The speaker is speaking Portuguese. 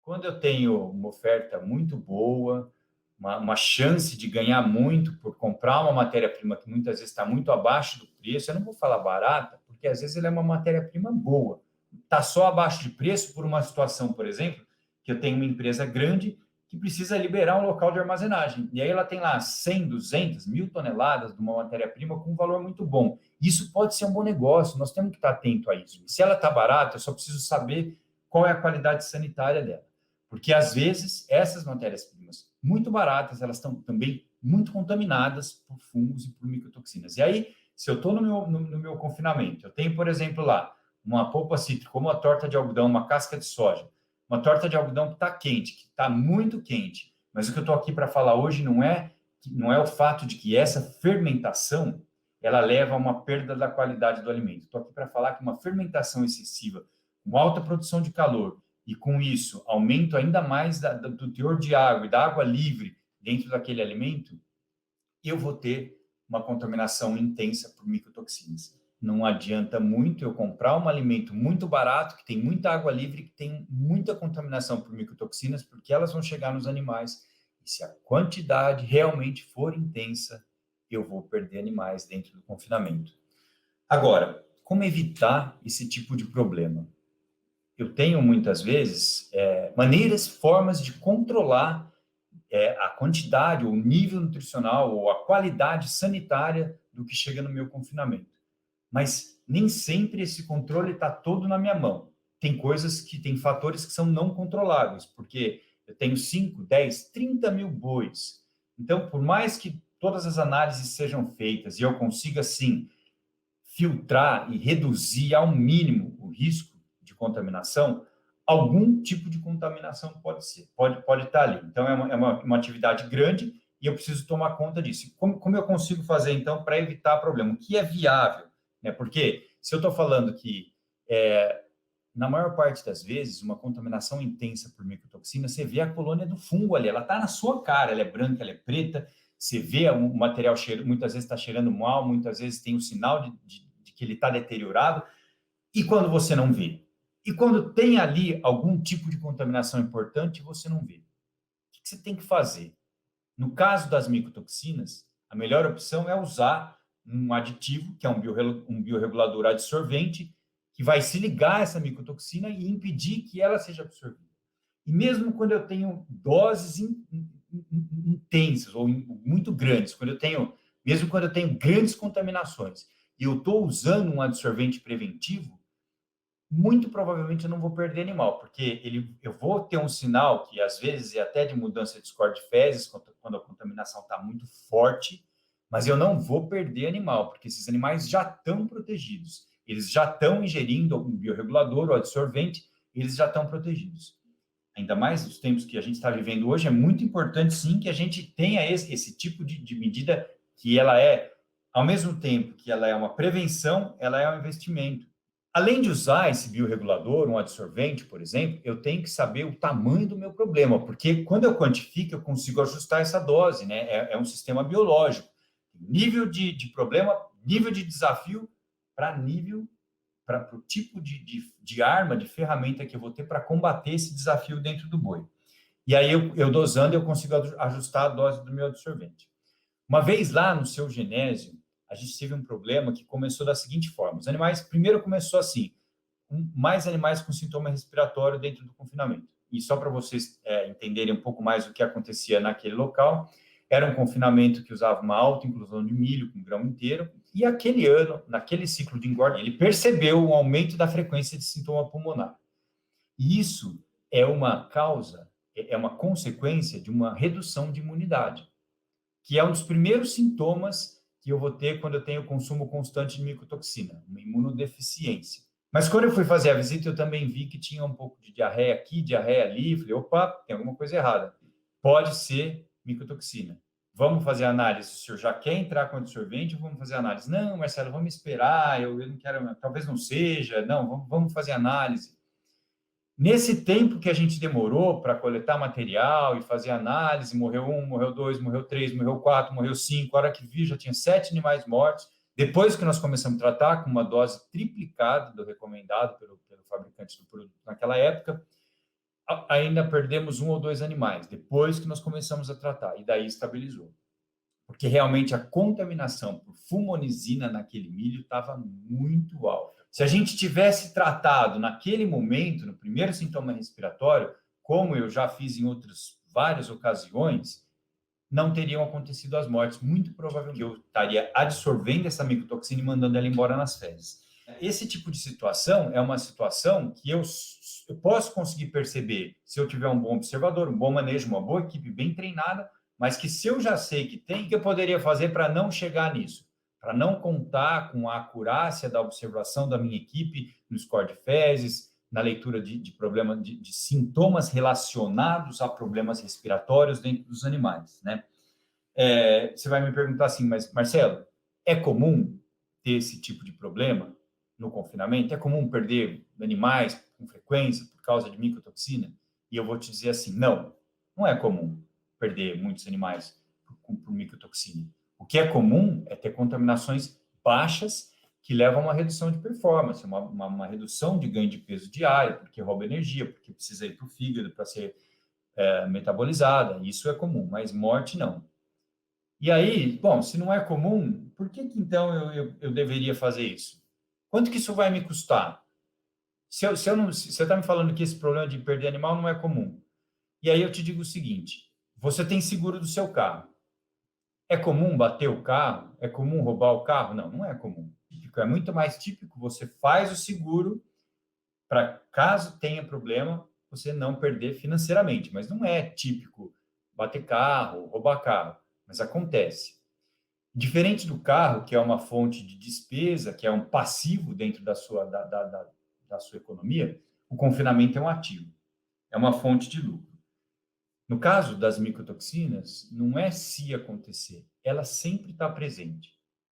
quando eu tenho uma oferta muito boa, uma chance de ganhar muito por comprar uma matéria-prima que muitas vezes está muito abaixo do preço, eu não vou falar barata, porque às vezes ela é uma matéria-prima boa. Está só abaixo de preço por uma situação, por exemplo, que eu tenho uma empresa grande que precisa liberar um local de armazenagem. E aí ela tem lá 100, 200, 1.000 toneladas de uma matéria-prima com um valor muito bom. Isso pode ser um bom negócio, nós temos que estar atento a isso. E se ela está barata, eu só preciso saber qual é a qualidade sanitária dela. Porque, às vezes, essas matérias-primas muito baratas, elas estão também muito contaminadas por fungos e por micotoxinas. E aí, se eu estou no meu confinamento, eu tenho, por exemplo, lá, uma polpa cítrica, como uma torta de algodão, uma casca de soja, uma torta de algodão que está quente, que está muito quente. Mas o que eu estou aqui para falar hoje não é o fato de que essa fermentação ela leva a uma perda da qualidade do alimento. Estou aqui para falar que uma fermentação excessiva, com alta produção de calor, e com isso aumento ainda mais do teor de água e da água livre dentro daquele alimento, eu vou ter uma contaminação intensa por micotoxinas. Não adianta muito eu comprar um alimento muito barato, que tem muita água livre, que tem muita contaminação por micotoxinas, porque elas vão chegar nos animais. E se a quantidade realmente for intensa, eu vou perder animais dentro do confinamento. Agora, como evitar esse tipo de problema? Eu tenho, muitas vezes, maneiras, formas de controlar a quantidade, ou o nível nutricional, ou a qualidade sanitária do que chega no meu confinamento. Mas nem sempre esse controle está todo na minha mão. Tem fatores que são não controláveis, porque eu tenho 5, 10, 30 mil bois. Então, por mais que todas as análises sejam feitas e eu consiga, sim, filtrar e reduzir ao mínimo o risco de contaminação, algum tipo de contaminação pode estar ali. Então, é uma atividade grande e eu preciso tomar conta disso. Como eu consigo fazer, então, para evitar problema? O que é viável? Né? Porque se eu estou falando que, na maior parte das vezes, uma contaminação intensa por micotoxina, você vê a colônia do fungo ali, ela está na sua cara, ela é branca, ela é preta, você vê o material muitas vezes está cheirando mal, muitas vezes tem o sinal de que ele está deteriorado, e quando você não vê? E quando tem ali algum tipo de contaminação importante, você não vê. O que você tem que fazer? No caso das micotoxinas, a melhor opção é usar um aditivo, que é um biorregulador adsorvente, que vai se ligar a essa micotoxina e impedir que ela seja absorvida. E mesmo quando eu tenho doses intensas ou muito grandes, mesmo quando eu tenho grandes contaminações, e eu estou usando um adsorvente preventivo, muito provavelmente eu não vou perder animal, porque eu vou ter um sinal que, às vezes, é até de mudança de score de fezes, quando a contaminação está muito forte, mas eu não vou perder animal, porque esses animais já estão protegidos. Eles já estão ingerindo um biorregulador ou adsorvente, eles já estão protegidos. Ainda mais nos tempos que a gente está vivendo hoje, é muito importante, sim, que a gente tenha esse tipo de medida que ela é, ao mesmo tempo que ela é uma prevenção, ela é um investimento. Além de usar esse biorregulador, um adsorvente, por exemplo, eu tenho que saber o tamanho do meu problema, porque quando eu quantifico, eu consigo ajustar essa dose, né? É um sistema biológico. Nível de problema, nível de desafio, para o tipo de arma, de ferramenta que eu vou ter para combater esse desafio dentro do boi. E aí, eu dosando, eu consigo ajustar a dose do meu adsorvente. Uma vez lá no seu genésio, a gente teve um problema que começou da seguinte forma. Os animais, primeiro começou assim, mais animais com sintoma respiratório dentro do confinamento. E só para vocês entenderem um pouco mais o que acontecia naquele local, era um confinamento que usava uma alta inclusão de milho com grão inteiro, e aquele ano, naquele ciclo de engorda, ele percebeu um aumento da frequência de sintoma pulmonar. E isso é uma consequência de uma redução de imunidade, que é um dos primeiros sintomas que eu vou ter quando eu tenho consumo constante de micotoxina, uma imunodeficiência. Mas quando eu fui fazer a visita, eu também vi que tinha um pouco de diarreia aqui, diarreia ali. Falei, opa, tem alguma coisa errada. Pode ser micotoxina. Vamos fazer análise. O senhor já quer entrar com adsorvente ou vamos fazer análise? Não, Marcelo, vamos esperar. Eu não quero, talvez não seja. Não, vamos fazer análise. Nesse tempo que a gente demorou para coletar material e fazer análise, morreu 1, morreu 2, morreu 3, morreu 4, morreu 5, a hora que vi já tinha 7 animais mortos. Depois que nós começamos a tratar com uma dose triplicada do recomendado pelo fabricante do produto naquela época, ainda perdemos 1 ou 2 animais, depois que nós começamos a tratar, e daí estabilizou. Porque realmente a contaminação por fumonizina naquele milho estava muito alta. Se a gente tivesse tratado naquele momento, no primeiro sintoma respiratório, como eu já fiz em outras várias ocasiões, não teriam acontecido as mortes. Muito provavelmente eu estaria absorvendo essa micotoxina e mandando ela embora nas fezes. Esse tipo de situação é uma situação que eu posso conseguir perceber se eu tiver um bom observador, um bom manejo, uma boa equipe bem treinada, mas que se eu já sei que tem, o que eu poderia fazer para não chegar nisso? Para não contar com a acurácia da observação da minha equipe no score de fezes, na leitura de problemas, de sintomas relacionados a problemas respiratórios dentro dos animais, né? Você vai me perguntar assim, mas Marcelo, é comum ter esse tipo de problema no confinamento? É comum perder animais com frequência por causa de micotoxina? E eu vou te dizer assim, não, não é comum perder muitos animais por micotoxina. O que é comum é ter contaminações baixas que levam a uma redução de performance, uma redução de ganho de peso diário, porque rouba energia, porque precisa ir para o fígado para ser metabolizada. Isso é comum, mas morte não. E aí, bom, se não é comum, por que então eu deveria fazer isso? Quanto que isso vai me custar? Se você está me falando que esse problema de perder animal não é comum. E aí eu te digo o seguinte, você tem seguro do seu carro. É comum bater o carro? É comum roubar o carro? Não, não é comum. É muito mais típico, você faz o seguro para caso tenha problema, você não perder financeiramente. Mas não é típico bater carro, roubar carro. Mas acontece. Diferente do carro, que é uma fonte de despesa, que é um passivo dentro da sua economia, o confinamento é um ativo, é uma fonte de lucro. No caso das micotoxinas, não é se acontecer, ela sempre está presente.